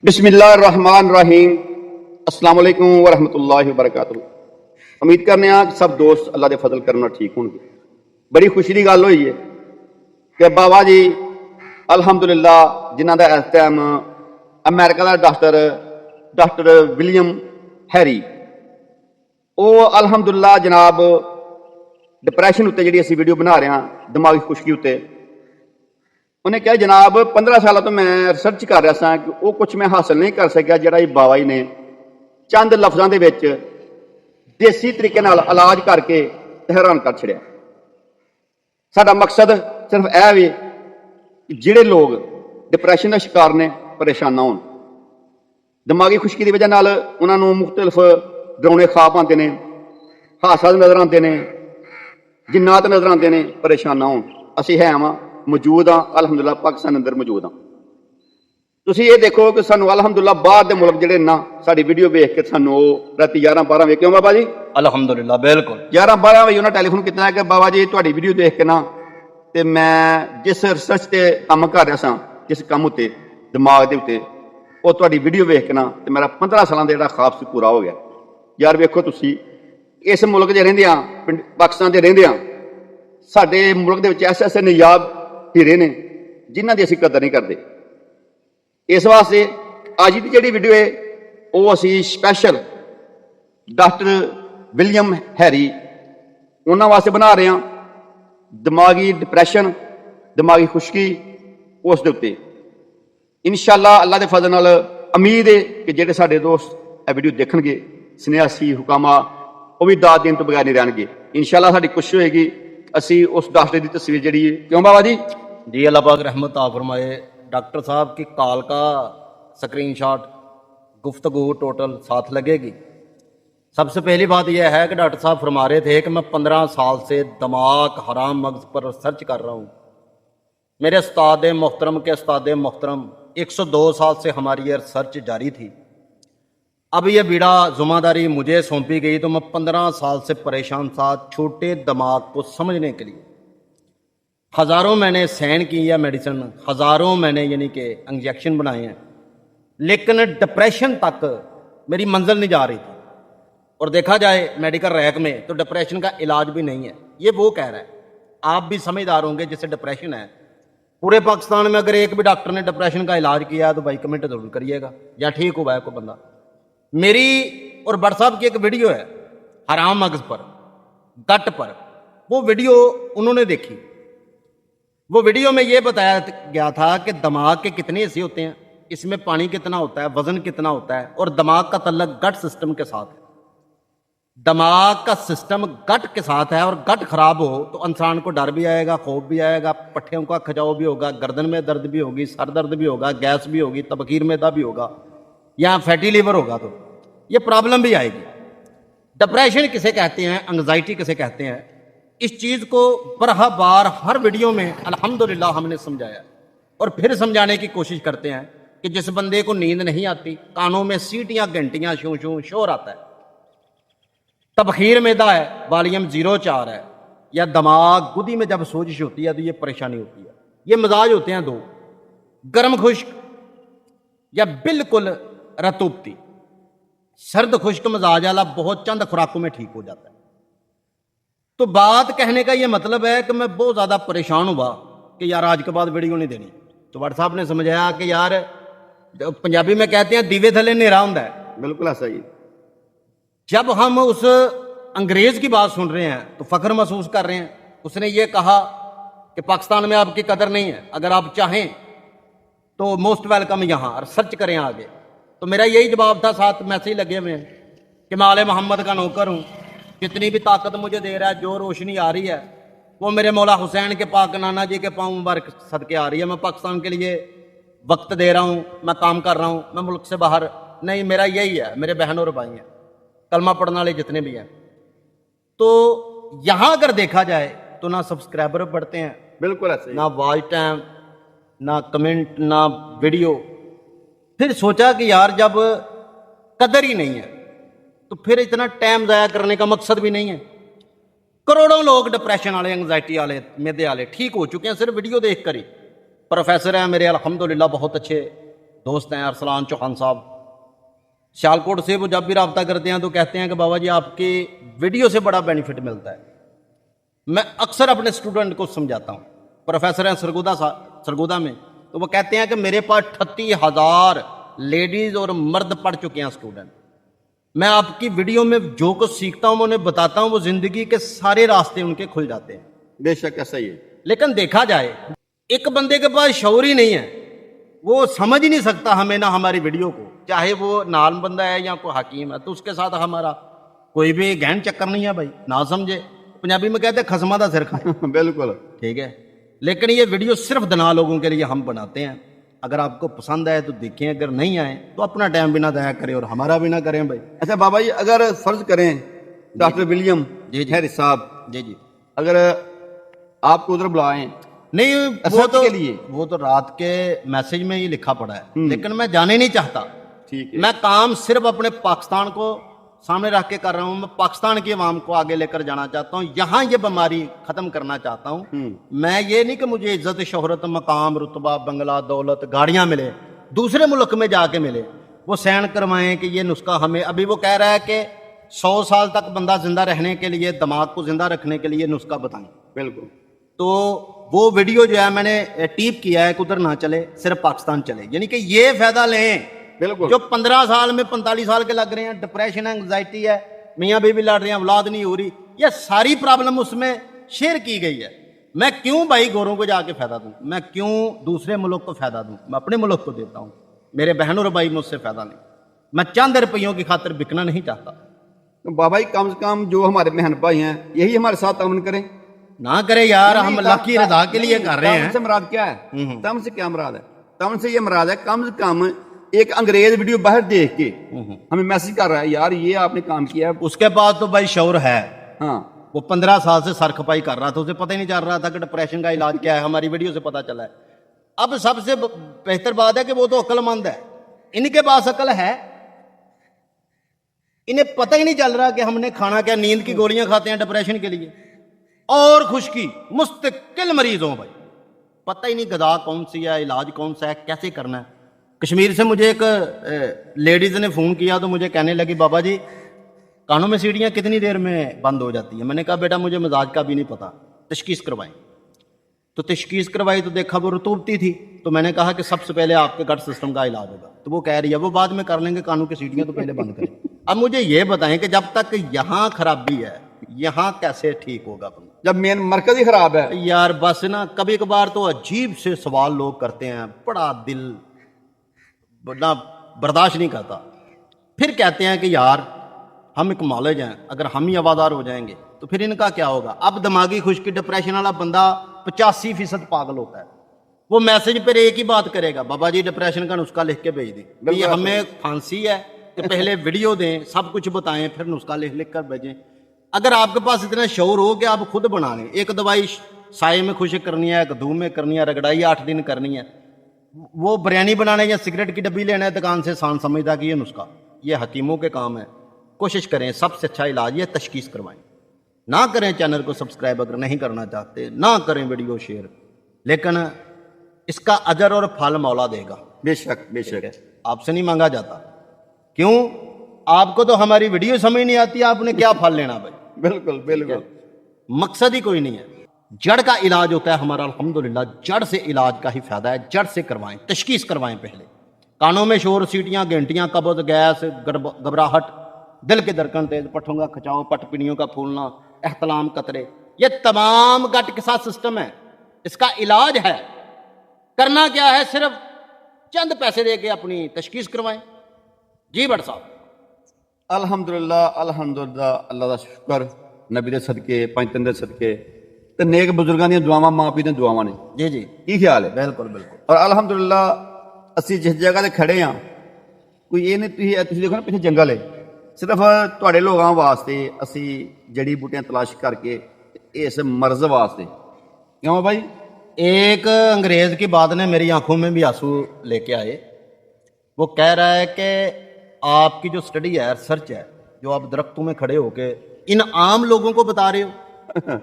बिस्मिल्लाहिर्रहमानिर्रहीम। अस्सलाम वालेकुम वरहमतुल्लाहि वबरकातुहू। उम्मीद करने कि सब दोस्त अल्लाह के फजल करना ठीक होंगे। बड़ी खुशी की गल हुई है कि बाबा जी अल्हम्दुलिल्लाह जिन्हों का इस टाइम अमेरिका का डॉक्टर विलियम हैरी वो अल्हम्दुलिल्लाह जनाब डिप्रैशन उत्ते जी असी वीडियो बना रहे हैं दिमागी खुशकी उत्ते उन्हें कहा जनाब 15 सालों तो मैं रिसर्च कर रहा था कि वो कुछ मैं हासिल नहीं कर सकिया जोड़ा बाबा जी ने चंद लफ्जों के विच देसी तरीके नाल इलाज करके हैरान कर छड़िया। साडा मकसद सिर्फ यह भी जिहड़े लोग डिप्रैशन का शिकार ने परेशान ना होण। दिमागी खुशकी की वजह नाल उन्हां नूं मुख्तलिफ डरावने ख्वाब आते हैं, हादसा नज़र आते हैं, जिन्नात नज़र आते हैं, परेशान ना होण। असीं है वां मौजूद हाँ अलहमदुल्ला पाकिस्तान अंदर मौजूद हाँ। तुसीं ये देखो कि सानू अलहमदुल्ला बाहर के मुल्क जिहड़े ना साडी वीडियो वेख के सानू राती 11-12 बजे क्यों बाबा जी अलहमदुलिल्लाह बिल्कुल 11-12 बजे उन्हें टैलीफोन किया कि बाबा जी तुहाडी वीडियो देख के ना ते मैं जिस रिसर्च से काम कर रहा सा जिस काम उत्ते दिमाग के उत्ते वो तुहाडी वीडियो वेख के ना ते मेरा 15 सालों का जिहड़ा ख्वाब सी पूरा हो गया। यार वेखो तुसीं इस मुल्क दे रहिंदे पाकिस्तान दे रहिंदे साडे मुल्क दे विच ऐसे नायाब हीरे ने जिन्हां दी असीं कदर नहीं करते। इस वास्ते अज की जिहड़ी वीडियो है वो असीं स्पैशल डॉक्टर विलियम हैरी उन्हां वास्ते बना रहे हैं। दिमागी डिप्रैशन दिमागी खुशकी उस दे उत्ते इंशाअल्लाह अल्लाह के फजल नाल उम्मीद है कि जिहड़े साडे दोस्त ये वीडियो देखणगे सन्यासी हुकामा वो भी दाद देने तो बगैर नहीं रहणगे। इंशाअल्लाह साडी कोशिश होएगी असीं उस डॉक्टर की तस्वीर जिहड़ी है क्यों बाबा जी जी अल्लाह पाक रहमत फरमाए। डॉक्टर साहब की कॉल का स्क्रीनशॉट गुफ्तगू टोटल साथ लगेगी। सबसे पहली बात यह है कि डॉक्टर साहब फरमा रहे थे कि मैं 15 साल से दिमाग हराम मगज पर रिसर्च कर रहा हूँ। मेरे उस्ताद मोहतरम के उस्ताद मोहतरम 102 साल से हमारी ये रिसर्च जारी थी। अब ये बीड़ा जुम्मेदारी मुझे सौंपी गई तो मैं 15 साल से परेशान था छोटे दिमाग को समझने के लिए। हज़ारों मैंने सैन की या मेडिसिन, हज़ारों मैंने यानी कि इंजेक्शन बनाए हैं, लेकिन डिप्रेशन तक मेरी मंजिल नहीं जा रही थी। और देखा जाए मेडिकल रैक में तो डिप्रेशन का इलाज भी नहीं है। ये वो कह रहा है, आप भी समझदार होंगे जिससे डिप्रेशन है। पूरे पाकिस्तान में अगर एक भी डॉक्टर ने डिप्रेशन का इलाज किया है तो भाई कमेंट जरूर करिएगा या ठीक हुआ है कोई बंदा। मेरी और बट साहब की एक वीडियो है हराम मगज पर गट पर, वो वीडियो उन्होंने देखी। वो वीडियो में ये बताया गया था कि दिमाग के कितने हिस्से होते हैं, इसमें पानी कितना होता है, वजन कितना होता है, और दिमाग का तल्लक गट सिस्टम के साथ है। दिमाग का सिस्टम गट के साथ है और गट खराब हो तो इंसान को डर भी आएगा, खौफ भी आएगा, पट्टियों का खिंचाव भी होगा, गर्दन में दर्द भी होगी, सर दर्द भी होगा, गैस भी होगी, तबखीर मैदा भी होगा, या फैटी लीवर होगा तो ये प्रॉब्लम भी आएगी। डिप्रेशन किसे कहते हैं, एंग्जाइटी किसे कहते हैं, इस चीज़ को बरहा बार हर वीडियो में अल्हम्दुलिल्लाह हमने समझाया और फिर समझाने की कोशिश करते हैं कि जिस बंदे को नींद नहीं आती, कानों में सीटियां घंटियां शू शू शोर आता है, तबखीर मैदा है, वॉल्यूम 0-4 है, या दिमाग गुदी में जब सोजिश होती है तो ये परेशानी होती है। ये मिजाज होते हैं दो, गर्म खुश्क या बिल्कुल रतूबती। सर्द खुश्क मिजाज वाला बहुत चंद खुराकों में ठीक हो जाता है। तो बात कहने का ये मतलब है कि मैं बहुत ज़्यादा परेशान हुआ कि यार आज के बाद वीडियो नहीं देनी। तो भट्ट साहब ने समझाया कि यार पंजाबी में कहते हैं दीवे थले नेरा होंदा है। बिल्कुल ऐसा ही। जब हम उस अंग्रेज की बात सुन रहे हैं तो फख्र महसूस कर रहे हैं। उसने ये कहा कि पाकिस्तान में आपकी कदर नहीं है, अगर आप चाहें तो मोस्ट वेलकम यहाँ रिसर्च करें आगे। तो मेरा यही जवाब था, साथ मैसेज लगे हुए हैं कि मैं आले मोहम्मद का नौकर हूँ, जितनी भी ताकत मुझे दे रहा है, जो रोशनी आ रही है वो मेरे मौला हुसैन के पाक नाना जी के पाँव मुबारक सदके आ रही है। मैं पाकिस्तान के लिए वक्त दे रहा हूँ, मैं काम कर रहा हूँ, मैं मुल्क से बाहर नहीं। मेरा यही है, मेरे बहन और भाई हैं, कलमा पढ़ने वाले जितने भी हैं। तो यहाँ अगर देखा जाए तो ना सब्सक्राइबर बढ़ते हैं, बिल्कुल ऐसे ना वॉच टाइम, ना कमेंट, ना वीडियो। फिर सोचा कि यार जब कदर ही नहीं है तो फिर इतना टाइम ज़ाया करने का मकसद भी नहीं है। करोड़ों लोग डिप्रेशन वाले, एंग्जाइटी वाले, मैदे वाले ठीक हो चुके हैं सिर्फ वीडियो देख कर ही। प्रोफेसर हैं मेरे अल्हम्दुलिल्लाह बहुत अच्छे, दोस्त हैं अरसलान चौहान साहब सियालकोट से। वो जब भी रब्ता करते हैं तो कहते हैं कि बाबा जी आपकी वीडियो से बड़ा बेनिफिट मिलता है। मैं अक्सर अपने स्टूडेंट को समझाता हूँ, प्रोफेसर हैं सरगोदा में, तो वो कहते हैं कि मेरे पास 38,000 लेडीज और मर्द पढ़ चुके हैं स्टूडेंट। मैं आपकी वीडियो में जो कुछ सीखता हूँ मैं उन्हें बताता हूँ, वो जिंदगी के सारे रास्ते उनके खुल जाते हैं। बेशक ऐसा ही है। लेकिन देखा जाए एक बंदे के पास शऊर ही नहीं है, वो समझ ही नहीं सकता हमें ना हमारी वीडियो को, चाहे वो नाल बंदा है या कोई हकीम है, तो उसके साथ हमारा कोई भी गहन चक्कर नहीं है भाई, ना समझे। पंजाबी में कहते हैं खसमा दा सिर खाए। बिल्कुल ठीक है, लेकिन ये वीडियो सिर्फ दना लोगों के लिए हम बनाते हैं। अगर आपको पसंद आए तो देखें, अगर नहीं आए तो अपना टाइम भी ना ज़ाया करें और हमारा भी ना करें भाई। अच्छा बाबा जी, अगर फर्ज करें डॉक्टर विलियम जी जी हैरिस साहब जी जी अगर आपको उधर बुलाएं नहीं, रिसर्च के लिए, वो तो रात के मैसेज में ही लिखा पड़ा है, लेकिन मैं जाने नहीं चाहता। ठीक है, मैं काम सिर्फ अपने पाकिस्तान को सामने रख के कर रहा हूं। मैं पाकिस्तान की आवाम को आगे लेकर जाना चाहता हूं, यहां ये बीमारी खत्म करना चाहता हूं। मैं ये नहीं कि मुझे इज्जत शोहरत मकाम रुतबा बंगला दौलत गाड़ियां मिले, दूसरे मुल्क में जाके मिले, वो सैन करवाएं कि ये नुस्खा हमें। अभी वो कह रहा है कि 100 साल तक बंदा जिंदा रहने के लिए, दिमाग को जिंदा रखने के लिए नुस्खा बताएं। बिल्कुल। तो वो वीडियो जो है मैंने टीप किया है कि उधर ना चले, सिर्फ पाकिस्तान चले, यानी कि ये फायदा लें। बिल्कुल, जो 15 साल में 45 साल के लग रहे हैं, डिप्रेशन एंग्जाइटी है, मियाँ बीवी लड़ रहे हैं, औलाद नहीं हो रही, ये सारी प्रॉब्लम उसमें शेयर की गई है। मैं क्यों भाई गोरों को जाके फायदा दूं, मैं क्यों दूसरे मुल्क को फायदा दूं, मैं अपने मुल्क को देता हूं। मेरे बहन और भाई मुझसे फायदा नहीं, मैं चंद रुपयों की खातिर बिकना नहीं चाहता। तो बाबा जी कम से कम जो हमारे बहन भाई हैं यही हमारे साथ अमन करें ना करे यार, हम अल्लाह की रजा के लिए कर रहे तमन हैं। से मुराद क्या है? तमन से क्या मुराद है? तमन से ये मुराद है कम से कम एक अंग्रेज वीडियो बाहर देख के हमें मैसेज कर रहा है यार ये आपने काम किया है। उसके बाद तो भाई शौर है। हाँ, वो 15 साल से सर खपाई कर रहा था, उसे पता ही नहीं चल रहा था कि डिप्रेशन का इलाज क्या है, हमारी वीडियो से पता चला है। अब सबसे बेहतर बात है कि वो तो अक्लमंद है, इनके पास अकल है, इन्हें पता ही नहीं चल रहा कि हमने खाना क्या, नींद की गोलियां खाते हैं डिप्रेशन के लिए और खुशकी मुस्तकिल मरीज हो भाई, पता ही नहीं गदा कौन सी है, इलाज कौन सा है, कैसे करना है। कश्मीर से मुझे एक लेडीज ने फोन किया तो मुझे कहने लगी बाबा जी कानों में सीढ़ियां कितनी देर में बंद हो जाती है। मैंने कहा बेटा मुझे मजाज का भी नहीं पता, तशखीस करवाएं। तो तशखीस करवाई तो देखा वो रतूबती थी, तो मैंने कहा कि सबसे पहले आपके गट सिस्टम का इलाज होगा। तो वो कह रही है वो बाद में कर लेंगे, कानों की सीढ़ियां तो पहले बंद करें। अब मुझे ये बताएं कि जब तक यहाँ खराबी है यहाँ कैसे ठीक होगा बंदा, जब मेन मरकज ही खराब है। यार बस ना, कभी कभार तो अजीब से सवाल लोग करते हैं, बड़ा दिल ना बर्दाश्त नहीं करता। फिर कहते हैं कि यार हम एक मौलवी हैं, अगर हम ही आवाज़दार हो जाएंगे तो फिर इनका क्या होगा। अब दिमागी खुश्की डिप्रेशन वाला बंदा 85% पागल होता है, वो मैसेज पर एक ही बात करेगा, बाबा जी डिप्रेशन का नुस्खा लिख के भेज दें, ये हमें फांसी है कि पहले वीडियो दें, सब कुछ बताएं, फिर नुस्खा लिख लिख कर भेजें। अगर आपके पास इतना शौर हो कि आप खुद बना लें, एक दवाई साए में खुश्क करनी है, एक धूम में करनी है, रगड़ाई 8 दिन करनी है, वो बिरयानी बनाने या सिगरेट की डब्बी लेना है दुकान से, सान समझता कि ये नुस्खा ये हकीमों के काम है। कोशिश करें, सबसे अच्छा इलाज ये तशखीस करवाएं। ना करें चैनल को सब्सक्राइब अगर नहीं करना चाहते, ना करें वीडियो शेयर, लेकिन इसका अजर और फल मौला देगा। बेशक बेशक, आपसे नहीं मांगा जाता। क्यों? आपको तो हमारी वीडियो समझ नहीं आती, आपने क्या फल लेना भाई। बिल्कुल बिल्कुल, मकसद ही कोई नहीं है। जड़ का इलाज होता है हमारा, अल्हम्दुलिल्लाह जड़ से इलाज का ही फायदा है। जड़ से करवाएं, तशखीस करवाएं पहले। कानों में शोर, सीटियां, घंटियां, कब्ज, गैस, घबराहट, दिल के धड़कन तेज, पट्ठों का खिंचाव, पटपीड़ियों का फूलना, एहतलाम, कतरे, ये तमाम गट के साथ सिस्टम है, इसका इलाज है। करना क्या है, सिर्फ चंद पैसे दे के अपनी तशखीस करवाएं। जी भट्ट साहब। अल्हम्दुलिल्लाह अल्हम्दुलिल्लाह, अल्लाह का शुक्र, नबी दे सदके, पंज दिन दे सदके ते नेक बुजुर्गों दी दुआवां, मां पिओ दी दुआवां ने। जी जी, की ख्याल है? बिल्कुल बिल्कुल। और अल्हम्दुलिल्लाह ਅਸੀਂ जिस जगह ਤੇ खड़े हाँ, कोई ये नहीं ਤੁਸੀਂ देखो ना पीछे जंगल है, सिर्फ ਤੁਹਾਡੇ लोगों वास्ते ਅਸੀਂ जड़ी बूटियां तलाश करके इस मर्ज वास्ते। क्यों भाई? एक अंग्रेज की बात ने मेरी आंखों में भी आंसू लेके आए। वो कह रहा है कि आपकी जो स्टडी है, रिसर्च है, जो आप दरख्तों में खड़े होके इन आम लोगों को बता रहे हो,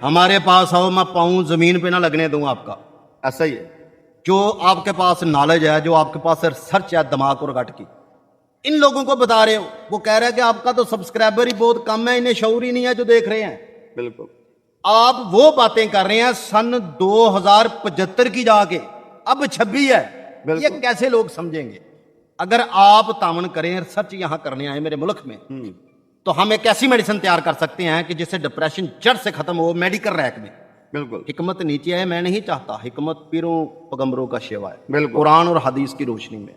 हमारे पास आओ, मैं पाऊं जमीन पे ना लगने दूं आपका। ऐसा ही है। جو آپ کے پاس نالج ہے, جو آپ کے پاس ریسرچ ہے دماغ اور گٹ کی, ان لوگوں کو بتا رہے ہو. وہ کہہ رہے ہیں کہ آپ کا تو سبسکرائبر ہی بہت کم ہے, انہیں شعور ہی نہیں ہے جو دیکھ رہے ہیں. بالکل. آپ وہ باتیں کر رہے ہیں سن 2075 کی جا کے, اب 26 ہے. یہ کیسے لوگ سمجھیں گے؟ اگر آپ تعاون کریں, ریسرچ یہاں کرنے آئے میرے ملک میں, تو ہم ایک ایسی میڈیسن تیار کر سکتے ہیں کہ جس سے ڈپریشن جڑ سے ختم ہو, میڈیکل ریک میں. بالکل. حکمت نیچے ہے, میں نہیں چاہتا. حکمت پیروں پیغمبروں کا شیوا ہے. بالکل. قرآن اور حدیث کی روشنی میں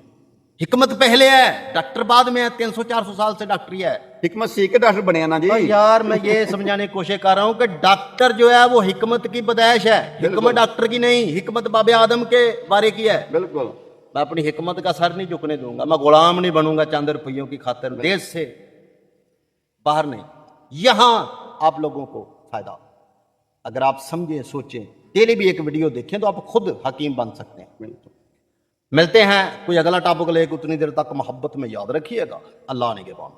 حکمت پہلے ہے, ڈاکٹر بعد میں ہے. 300-400 سال سے ڈاکٹری ہے. حکمت سیکھ کے ڈاکٹر بنے نا جی. یار میں یہ سمجھانے کی کوشش کر رہا ہوں کہ ڈاکٹر جو ہے وہ حکمت کی پیدائش ہے, حکمت ڈاکٹر کی نہیں. حکمت باب آدم کے بارے کی ہے. بالکل. میں اپنی حکمت کا سر نہیں جھکنے دوں گا. میں غلام نہیں بنوں گا چند روپیوں کی خاطر, دیش سے باہر نہیں. یہاں آپ لوگوں کو فائدہ, اگر آپ سمجھیں, سوچیں, ڈیلی بھی ایک ویڈیو دیکھیں تو آپ خود حکیم بن سکتے ہیں. بالکل. ملتے ہیں کوئی اگلا ٹاپک لے کے, اتنی دیر تک محبت میں یاد رکھیے گا. اللہ نے کے بام.